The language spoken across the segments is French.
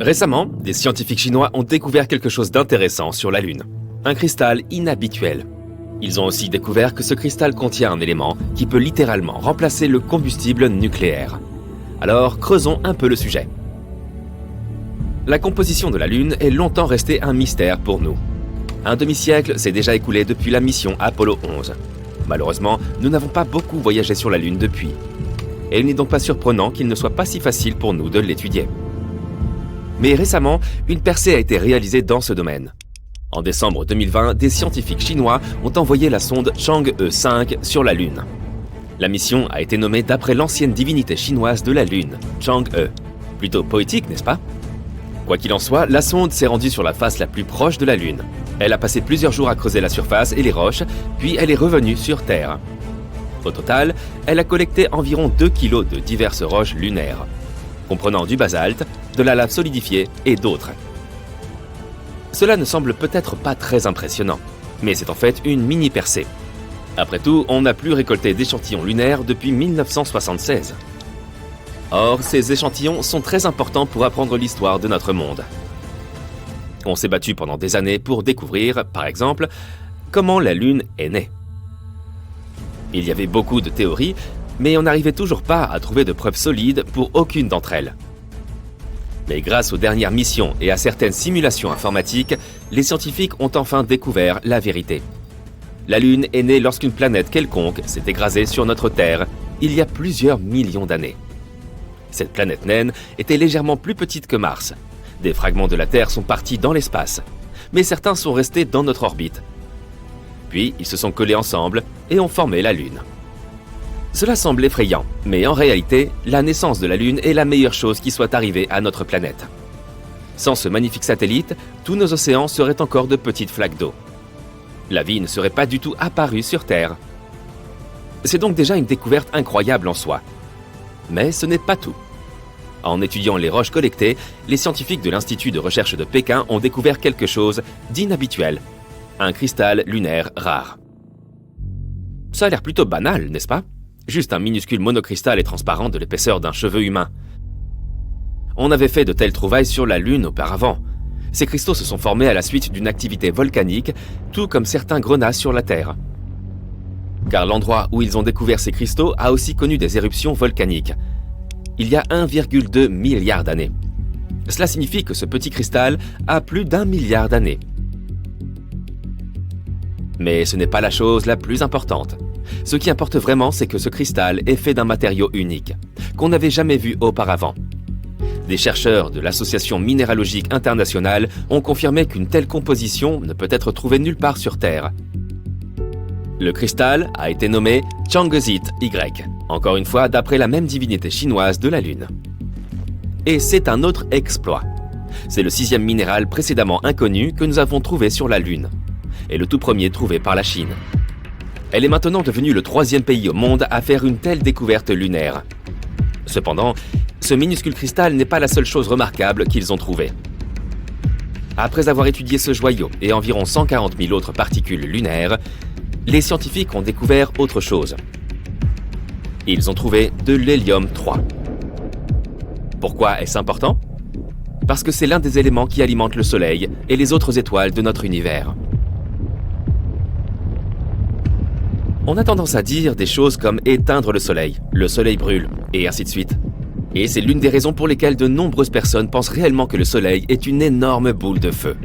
Récemment, des scientifiques chinois ont découvert quelque chose d'intéressant sur la Lune. Un cristal inhabituel. Ils ont aussi découvert que ce cristal contient un élément qui peut littéralement remplacer le combustible nucléaire. Alors, creusons un peu le sujet. La composition de la Lune est longtemps restée un mystère pour nous. Un demi-siècle s'est déjà écoulé depuis la mission Apollo 11. Malheureusement, nous n'avons pas beaucoup voyagé sur la Lune depuis. Et il n'est donc pas surprenant qu'il ne soit pas si facile pour nous de l'étudier. Mais récemment, une percée a été réalisée dans ce domaine. En décembre 2020, des scientifiques chinois ont envoyé la sonde Chang'e 5 sur la Lune. La mission a été nommée d'après l'ancienne divinité chinoise de la Lune, Chang'e. Plutôt poétique, n'est-ce pas? Quoi qu'il en soit, la sonde s'est rendue sur la face la plus proche de la Lune. Elle a passé plusieurs jours à creuser la surface et les roches, puis elle est revenue sur Terre. Au total, elle a collecté environ 2 kg de diverses roches lunaires, comprenant du basalte, de la lave solidifiée et d'autres. Cela ne semble peut-être pas très impressionnant, mais c'est en fait une mini-percée. Après tout, on n'a plus récolté d'échantillons lunaires depuis 1976. Or, ces échantillons sont très importants pour apprendre l'histoire de notre monde. On s'est battu pendant des années pour découvrir, par exemple, comment la Lune est née. Il y avait beaucoup de théories, mais on n'arrivait toujours pas à trouver de preuves solides pour aucune d'entre elles. Mais grâce aux dernières missions et à certaines simulations informatiques, les scientifiques ont enfin découvert la vérité. La Lune est née lorsqu'une planète quelconque s'est écrasée sur notre Terre il y a plusieurs millions d'années. Cette planète naine était légèrement plus petite que Mars. Des fragments de la Terre sont partis dans l'espace, mais certains sont restés dans notre orbite. Puis, ils se sont collés ensemble et ont formé la Lune. Cela semble effrayant, mais en réalité, la naissance de la Lune est la meilleure chose qui soit arrivée à notre planète. Sans ce magnifique satellite, tous nos océans seraient encore de petites flaques d'eau. La vie ne serait pas du tout apparue sur Terre. C'est donc déjà une découverte incroyable en soi. Mais ce n'est pas tout. En étudiant les roches collectées, les scientifiques de l'Institut de recherche de Pékin ont découvert quelque chose d'inhabituel. Un cristal lunaire rare. Ça a l'air plutôt banal, n'est-ce pas? Juste un minuscule monocristal et transparent de l'épaisseur d'un cheveu humain. On avait fait de telles trouvailles sur la Lune auparavant. Ces cristaux se sont formés à la suite d'une activité volcanique, tout comme certains grenats sur la Terre. Car l'endroit où ils ont découvert ces cristaux a aussi connu des éruptions volcaniques. Il y a 1,2 milliard d'années. Cela signifie que ce petit cristal a plus d'1 milliard d'années. Mais ce n'est pas la chose la plus importante. Ce qui importe vraiment, c'est que ce cristal est fait d'un matériau unique, qu'on n'avait jamais vu auparavant. Des chercheurs de l'Association minéralogique internationale ont confirmé qu'une telle composition ne peut être trouvée nulle part sur Terre. Le cristal a été nommé Chang'ezite Y, encore une fois d'après la même divinité chinoise de la Lune. Et c'est un autre exploit. C'est le 6e minéral précédemment inconnu que nous avons trouvé sur la Lune, et le tout premier trouvé par la Chine. Elle est maintenant devenue le 3e pays au monde à faire une telle découverte lunaire. Cependant, ce minuscule cristal n'est pas la seule chose remarquable qu'ils ont trouvée. Après avoir étudié ce joyau et environ 140 000 autres particules lunaires, les scientifiques ont découvert autre chose. Ils ont trouvé de l'hélium 3. Pourquoi est-ce important? Parce que c'est l'un des éléments qui alimentent le Soleil et les autres étoiles de notre univers. On a tendance à dire des choses comme éteindre le soleil brûle, et ainsi de suite. Et c'est l'une des raisons pour lesquelles de nombreuses personnes pensent réellement que le soleil est une énorme boule de feu.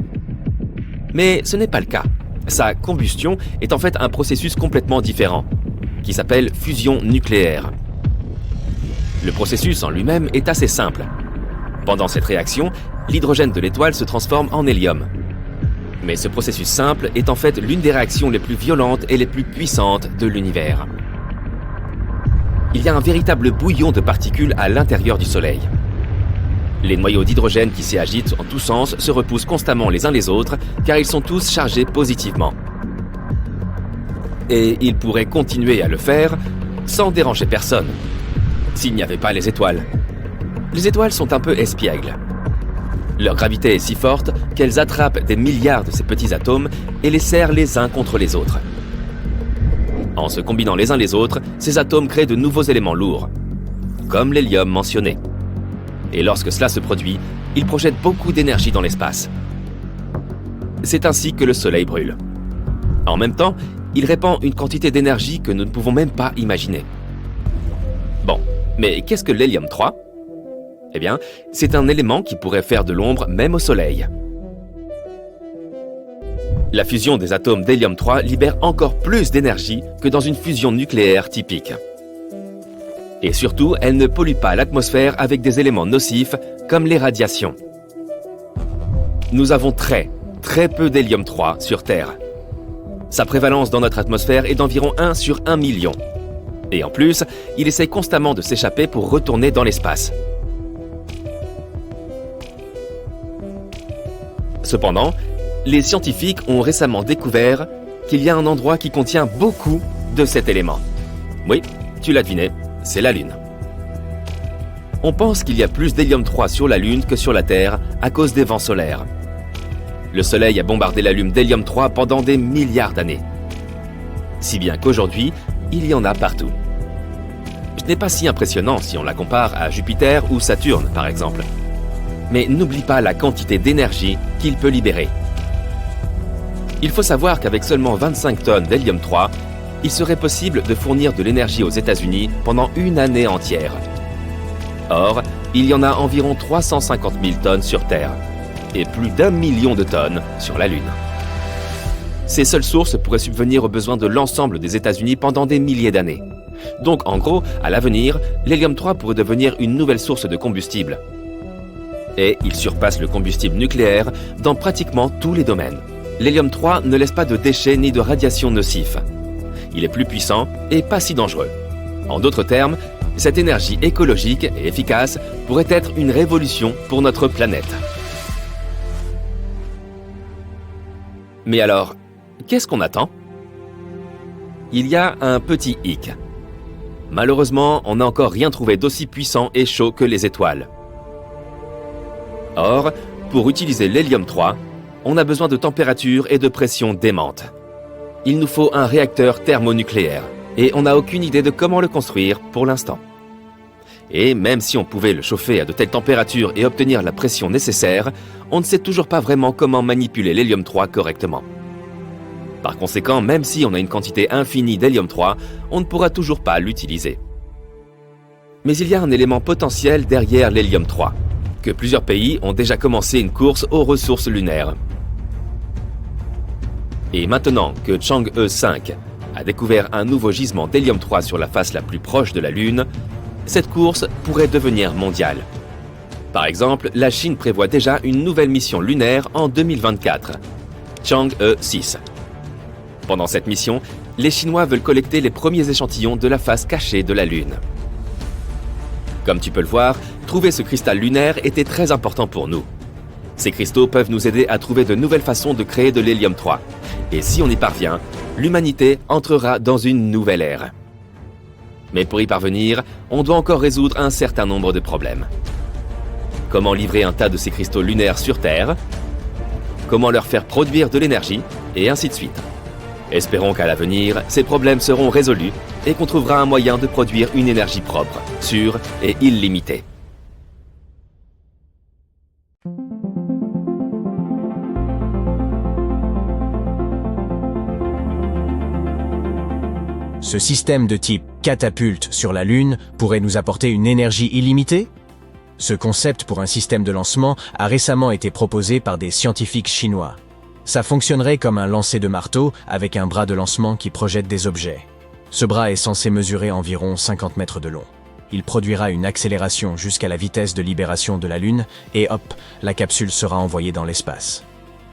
Mais ce n'est pas le cas. Sa combustion est en fait un processus complètement différent, qui s'appelle fusion nucléaire. Le processus en lui-même est assez simple. Pendant cette réaction, l'hydrogène de l'étoile se transforme en hélium. Mais ce processus simple est en fait l'une des réactions les plus violentes et les plus puissantes de l'univers. Il y a un véritable bouillon de particules à l'intérieur du Soleil. Les noyaux d'hydrogène qui s'y agitent en tous sens se repoussent constamment les uns les autres car ils sont tous chargés positivement. Et ils pourraient continuer à le faire sans déranger personne, s'il n'y avait pas les étoiles. Les étoiles sont un peu espiègles. Leur gravité est si forte qu'elles attrapent des milliards de ces petits atomes et les serrent les uns contre les autres. En se combinant les uns les autres, ces atomes créent de nouveaux éléments lourds, comme l'hélium mentionné. Et lorsque cela se produit, il projette beaucoup d'énergie dans l'espace. C'est ainsi que le Soleil brûle. En même temps, il répand une quantité d'énergie que nous ne pouvons même pas imaginer. Bon, mais qu'est-ce que l'hélium 3 ? Eh bien, c'est un élément qui pourrait faire de l'ombre même au Soleil. La fusion des atomes d'hélium 3 libère encore plus d'énergie que dans une fusion nucléaire typique. Et surtout, elle ne pollue pas l'atmosphère avec des éléments nocifs comme les radiations. Nous avons très peu d'hélium 3 sur Terre. Sa prévalence dans notre atmosphère est d'environ 1 sur 1 million. Et en plus, il essaie constamment de s'échapper pour retourner dans l'espace. Cependant, les scientifiques ont récemment découvert qu'il y a un endroit qui contient beaucoup de cet élément. Oui, tu l'as deviné, c'est la Lune. On pense qu'il y a plus d'hélium 3 sur la Lune que sur la Terre à cause des vents solaires. Le Soleil a bombardé la Lune d'hélium 3 pendant des milliards d'années. Si bien qu'aujourd'hui, il y en a partout. Ce n'est pas si impressionnant si on la compare à Jupiter ou Saturne, par exemple. Mais n'oublie pas la quantité d'énergie qu'il peut libérer. Il faut savoir qu'avec seulement 25 tonnes d'hélium 3, il serait possible de fournir de l'énergie aux États-Unis pendant une année entière. Or, il y en a environ 350 000 tonnes sur Terre et plus d'1 million de tonnes sur la Lune. Ces seules sources pourraient subvenir aux besoins de l'ensemble des États-Unis pendant des milliers d'années. Donc, en gros, à l'avenir, l'hélium 3 pourrait devenir une nouvelle source de combustible. Et il surpasse le combustible nucléaire dans pratiquement tous les domaines. L'hélium 3 ne laisse pas de déchets ni de radiations nocifs. Il est plus puissant et pas si dangereux. En d'autres termes, cette énergie écologique et efficace pourrait être une révolution pour notre planète. Mais alors, qu'est-ce qu'on attend ? Il y a un petit hic. Malheureusement, on n'a encore rien trouvé d'aussi puissant et chaud que les étoiles. Or, pour utiliser l'hélium 3, on a besoin de température et de pression démentes. Il nous faut un réacteur thermonucléaire, et on n'a aucune idée de comment le construire pour l'instant. Et même si on pouvait le chauffer à de telles températures et obtenir la pression nécessaire, on ne sait toujours pas vraiment comment manipuler l'hélium 3 correctement. Par conséquent, même si on a une quantité infinie d'hélium 3, on ne pourra toujours pas l'utiliser. Mais il y a un élément potentiel derrière l'hélium 3, que plusieurs pays ont déjà commencé une course aux ressources lunaires. Et maintenant que Chang'e 5 a découvert un nouveau gisement d'hélium 3 sur la face la plus proche de la Lune, cette course pourrait devenir mondiale. Par exemple, la Chine prévoit déjà une nouvelle mission lunaire en 2024, Chang'e 6. Pendant cette mission, les Chinois veulent collecter les premiers échantillons de la face cachée de la Lune. Comme tu peux le voir, trouver ce cristal lunaire était très important pour nous. Ces cristaux peuvent nous aider à trouver de nouvelles façons de créer de l'hélium 3. Et si on y parvient, l'humanité entrera dans une nouvelle ère. Mais pour y parvenir, on doit encore résoudre un certain nombre de problèmes. Comment livrer un tas de ces cristaux lunaires sur Terre ? Comment leur faire produire de l'énergie ? Et ainsi de suite. Espérons qu'à l'avenir, ces problèmes seront résolus et qu'on trouvera un moyen de produire une énergie propre, sûre et illimitée. Ce système de type catapulte sur la Lune pourrait nous apporter une énergie illimitée ? Ce concept pour un système de lancement a récemment été proposé par des scientifiques chinois. Ça fonctionnerait comme un lancer de marteau avec un bras de lancement qui projette des objets. Ce bras est censé mesurer environ 50 mètres de long. Il produira une accélération jusqu'à la vitesse de libération de la Lune et hop, la capsule sera envoyée dans l'espace.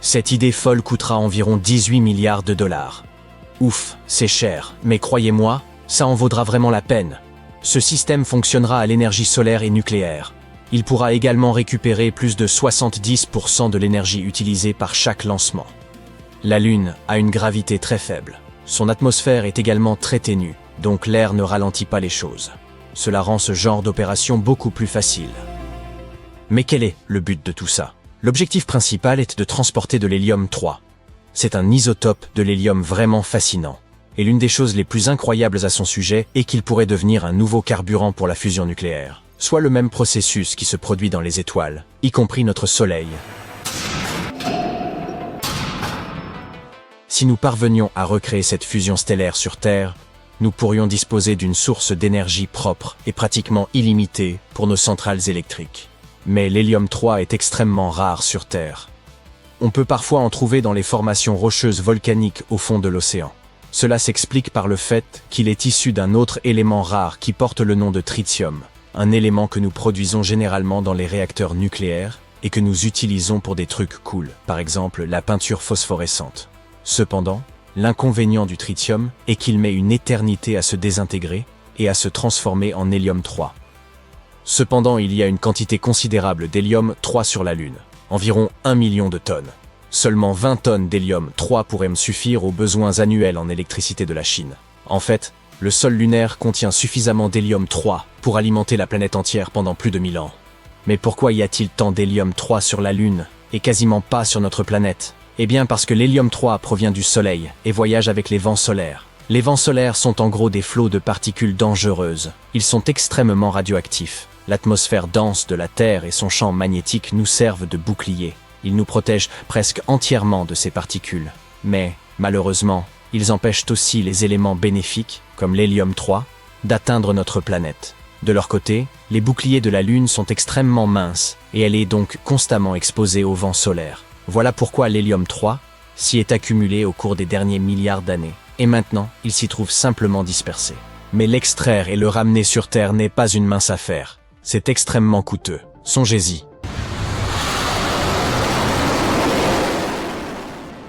Cette idée folle coûtera environ 18 milliards de dollars. Ouf, c'est cher, mais croyez-moi, ça en vaudra vraiment la peine. Ce système fonctionnera à l'énergie solaire et nucléaire. Il pourra également récupérer plus de 70% de l'énergie utilisée par chaque lancement. La Lune a une gravité très faible. Son atmosphère est également très ténue, donc l'air ne ralentit pas les choses. Cela rend ce genre d'opération beaucoup plus facile. Mais quel est le but de tout ça ? L'objectif principal est de transporter de l'hélium 3. C'est un isotope de l'hélium vraiment fascinant. Et l'une des choses les plus incroyables à son sujet est qu'il pourrait devenir un nouveau carburant pour la fusion nucléaire. soit le même processus qui se produit dans les étoiles, y compris notre Soleil. Si nous parvenions à recréer cette fusion stellaire sur Terre, nous pourrions disposer d'une source d'énergie propre et pratiquement illimitée pour nos centrales électriques. Mais l'hélium-3 est extrêmement rare sur Terre. On peut parfois en trouver dans les formations rocheuses volcaniques au fond de l'océan. Cela s'explique par le fait qu'il est issu d'un autre élément rare qui porte le nom de tritium, un élément que nous produisons généralement dans les réacteurs nucléaires et que nous utilisons pour des trucs cool, par exemple la peinture phosphorescente. Cependant, l'inconvénient du tritium est qu'il met une éternité à se désintégrer et à se transformer en hélium-3. Cependant, il y a une quantité considérable d'hélium-3 sur la Lune, environ 1 million de tonnes. Seulement 20 tonnes d'hélium-3 pourraient me suffire aux besoins annuels en électricité de la Chine. En fait, le sol lunaire contient suffisamment d'hélium-3 pour alimenter la planète entière pendant plus de 1000 ans. Mais pourquoi y a-t-il tant d'hélium-3 sur la Lune et quasiment pas sur notre planète ? Eh bien parce que l'hélium-3 provient du Soleil et voyage avec les vents solaires. Les vents solaires sont en gros des flots de particules dangereuses. Ils sont extrêmement radioactifs. L'atmosphère dense de la Terre et son champ magnétique nous servent de bouclier. Ils nous protègent presque entièrement de ces particules. Mais, malheureusement, ils empêchent aussi les éléments bénéfiques, comme l'hélium-3, d'atteindre notre planète. De leur côté, les boucliers de la Lune sont extrêmement minces et elle est donc constamment exposée aux vents solaires. Voilà pourquoi l'hélium-3 s'y est accumulé au cours des derniers milliards d'années. Et maintenant, il s'y trouve simplement dispersé. Mais l'extraire et le ramener sur Terre n'est pas une mince affaire. C'est extrêmement coûteux. Songez-y.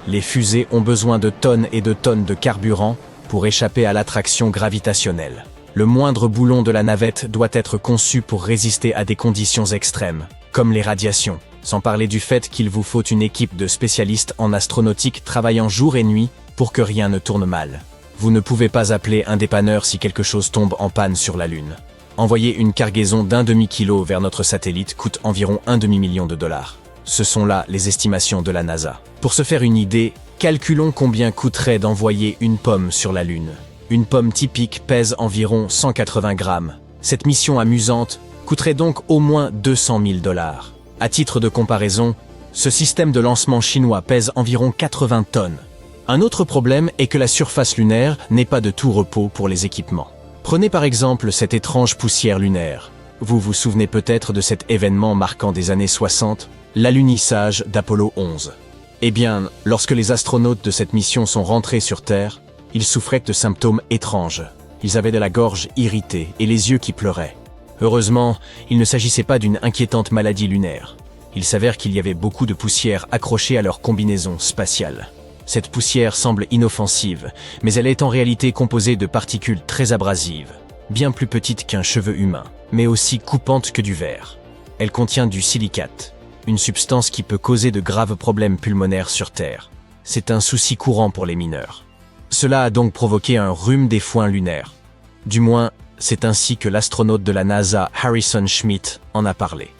Les fusées ont besoin de tonnes et de tonnes de carburant pour échapper à l'attraction gravitationnelle. Le moindre boulon de la navette doit être conçu pour résister à des conditions extrêmes, comme les radiations. Sans parler du fait qu'il vous faut une équipe de spécialistes en astronautique travaillant jour et nuit pour que rien ne tourne mal. Vous ne pouvez pas appeler un dépanneur si quelque chose tombe en panne sur la Lune. Envoyer une cargaison d'1 demi-kilo vers notre satellite coûte environ $1 demi-million. Ce sont là les estimations de la NASA. Pour se faire une idée, calculons combien coûterait d'envoyer une pomme sur la Lune. Une pomme typique pèse environ 180 grammes. Cette mission amusante coûterait donc au moins $200 000. À titre de comparaison, ce système de lancement chinois pèse environ 80 tonnes. Un autre problème est que la surface lunaire n'est pas de tout repos pour les équipements. Prenez par exemple cette étrange poussière lunaire. Vous vous souvenez peut-être de cet événement marquant des années 60, l'alunissage d'Apollo 11. Eh bien, lorsque les astronautes de cette mission sont rentrés sur Terre, ils souffraient de symptômes étranges. Ils avaient de la gorge irritée et les yeux qui pleuraient. Heureusement, il ne s'agissait pas d'une inquiétante maladie lunaire. Il s'avère qu'il y avait beaucoup de poussière accrochée à leur combinaison spatiale. Cette poussière semble inoffensive, mais elle est en réalité composée de particules très abrasives, bien plus petites qu'un cheveu humain, mais aussi coupantes que du verre. Elle contient du silicate, une substance qui peut causer de graves problèmes pulmonaires sur Terre. C'est un souci courant pour les mineurs. Cela a donc provoqué un rhume des foins lunaires. Du moins, c'est ainsi que l'astronaute de la NASA Harrison Schmitt en a parlé.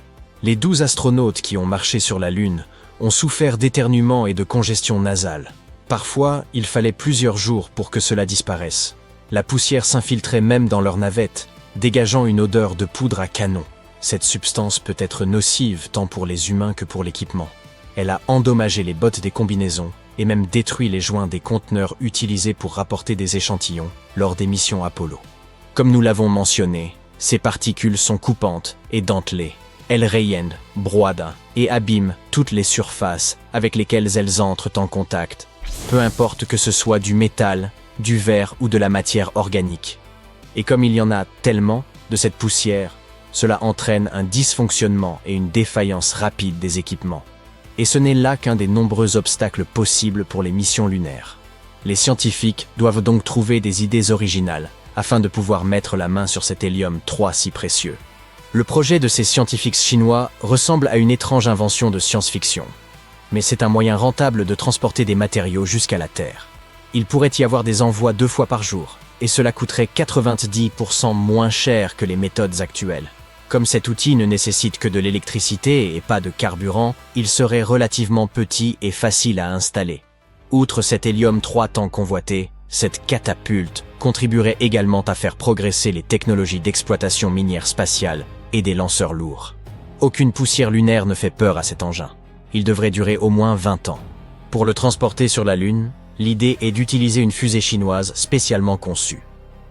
Les 12 astronautes qui ont marché sur la Lune ont souffert d'éternuements et de congestion nasale. Parfois, il fallait plusieurs jours pour que cela disparaisse. La poussière s'infiltrait même dans leur navette, dégageant une odeur de poudre à canon. Cette substance peut être nocive tant pour les humains que pour l'équipement. Elle a endommagé les bottes des combinaisons et même détruit les joints des conteneurs utilisés pour rapporter des échantillons lors des missions Apollo. Comme nous l'avons mentionné, ces particules sont coupantes et dentelées. Elles rayennent, broient et abîment toutes les surfaces avec lesquelles elles entrent en contact, peu importe que ce soit du métal, du verre ou de la matière organique. Et comme il y en a tellement de cette poussière, cela entraîne un dysfonctionnement et une défaillance rapide des équipements. Et ce n'est là qu'un des nombreux obstacles possibles pour les missions lunaires. Les scientifiques doivent donc trouver des idées originales afin de pouvoir mettre la main sur cet hélium-3 si précieux. Le projet de ces scientifiques chinois ressemble à une étrange invention de science-fiction. Mais c'est un moyen rentable de transporter des matériaux jusqu'à la Terre. Il pourrait y avoir des envois 2 fois par jour, et cela coûterait 90% moins cher que les méthodes actuelles. Comme cet outil ne nécessite que de l'électricité et pas de carburant, il serait relativement petit et facile à installer. Outre cet hélium-3 tant convoité, cette catapulte contribuerait également à faire progresser les technologies d'exploitation minière spatiale et des lanceurs lourds. Aucune poussière lunaire ne fait peur à cet engin. Il devrait durer au moins 20 ans. Pour le transporter sur la Lune, l'idée est d'utiliser une fusée chinoise spécialement conçue.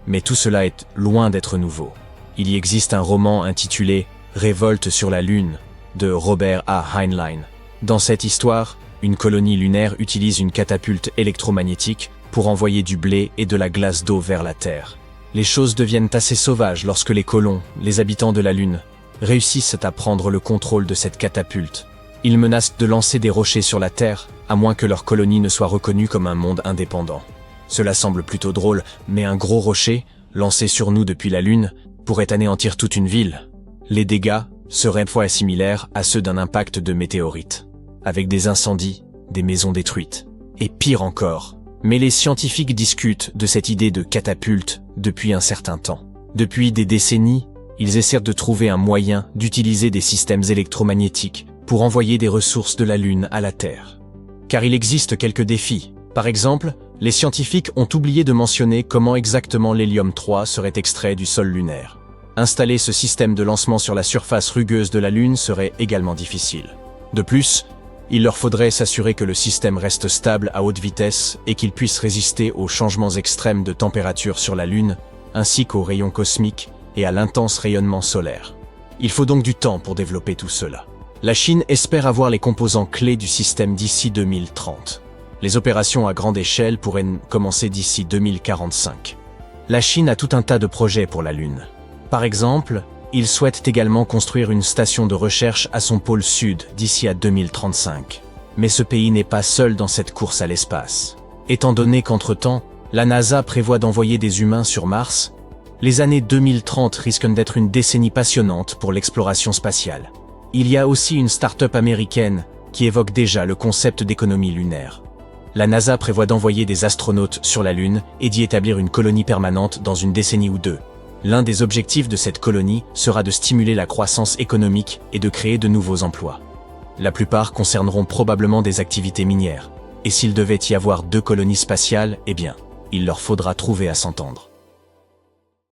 Mais tout cela est loin d'être nouveau. Il y existe un roman intitulé « Révolte sur la Lune » de Robert A. Heinlein. Dans cette histoire, une colonie lunaire utilise une catapulte électromagnétique pour envoyer du blé et de la glace d'eau vers la Terre. Les choses deviennent assez sauvages lorsque les colons, les habitants de la Lune, réussissent à prendre le contrôle de cette catapulte. Ils menacent de lancer des rochers sur la Terre, à moins que leur colonie ne soit reconnue comme un monde indépendant. Cela semble plutôt drôle, mais un gros rocher, lancé sur nous depuis la Lune, pourrait anéantir toute une ville. Les dégâts seraient fois similaires à ceux d'un impact de météorite, avec des incendies, des maisons détruites, et pire encore. Mais les scientifiques discutent de cette idée de catapulte depuis un certain temps. Depuis des décennies, ils essaient de trouver un moyen d'utiliser des systèmes électromagnétiques pour envoyer des ressources de la Lune à la Terre. Car il existe quelques défis. Par exemple, les scientifiques ont oublié de mentionner comment exactement l'hélium-3 serait extrait du sol lunaire. Installer ce système de lancement sur la surface rugueuse de la Lune serait également difficile. De plus, il leur faudrait s'assurer que le système reste stable à haute vitesse et qu'il puisse résister aux changements extrêmes de température sur la Lune, ainsi qu'aux rayons cosmiques et à l'intense rayonnement solaire. Il faut donc du temps pour développer tout cela. La Chine espère avoir les composants clés du système d'ici 2030. Les opérations à grande échelle pourraient commencer d'ici 2045. La Chine a tout un tas de projets pour la Lune. Par exemple, ils souhaitent également construire une station de recherche à son pôle sud d'ici à 2035. Mais ce pays n'est pas seul dans cette course à l'espace. Étant donné qu'entre-temps, la NASA prévoit d'envoyer des humains sur Mars, les années 2030 risquent d'être une décennie passionnante pour l'exploration spatiale. Il y a aussi une start-up américaine qui évoque déjà le concept d'économie lunaire. La NASA prévoit d'envoyer des astronautes sur la Lune et d'y établir une colonie permanente dans une décennie ou deux. L'un des objectifs de cette colonie sera de stimuler la croissance économique et de créer de nouveaux emplois. La plupart concerneront probablement des activités minières. Et s'il devait y avoir 2 colonies spatiales, eh bien, il leur faudra trouver à s'entendre.